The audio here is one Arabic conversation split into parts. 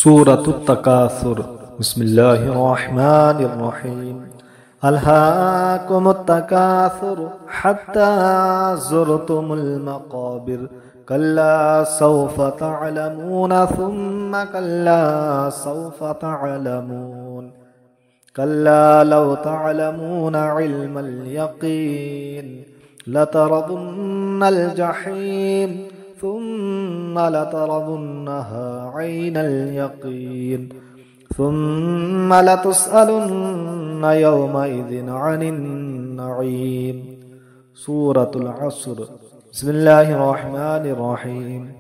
سورة التكاثر. بسم الله الرحمن الرحيم. ألهاكم التكاثر حتى زرتم المقابر كلا سوف تعلمون ثم كلا سوف تعلمون كلا لو تعلمون علم اليقين لترضن الجحيم ثم لترضنها عين اليقين ثم لتسألن يومئذ عن النعيم. سورة العصر. بسم الله الرحمن الرحيم.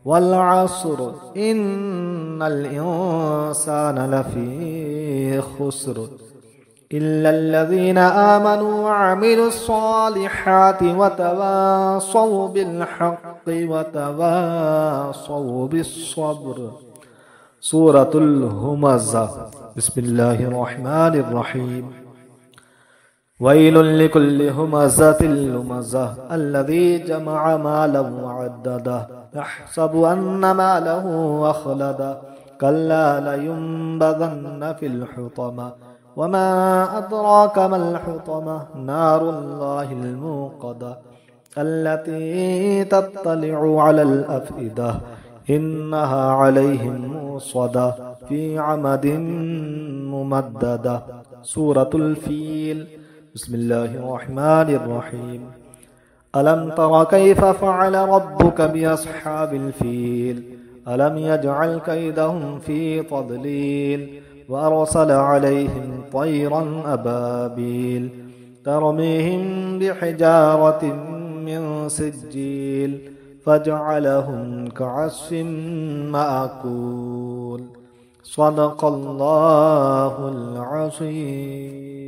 والعصر إن الإنسان لفي خسر إلا الذين آمنوا وعملوا الصالحات وتواصوا بالحق وتواصوا بالصبر. سورة الهمزة. بسم الله الرحمن الرحيم. ويل لكل همزة لمزة الذي جمع مالا وعدده يحسب أن ماله أخلده كلا لينبذن في الحطمة وما أدراك ما الحطمة نار الله الموقدة التي تطلع على الأفئدة إنها عليهم موصدة في عمد ممددة. سورة الفيل. بسم الله الرحمن الرحيم. ألم تر كيف فعل ربك بأصحاب الفيل ألم يجعل كيدهم في تضليل وأرسل عليهم طيرا أبابيل ترميهم بحجارة من سجيل فجعلهم كعصف مأكول. صدق الله العظيم.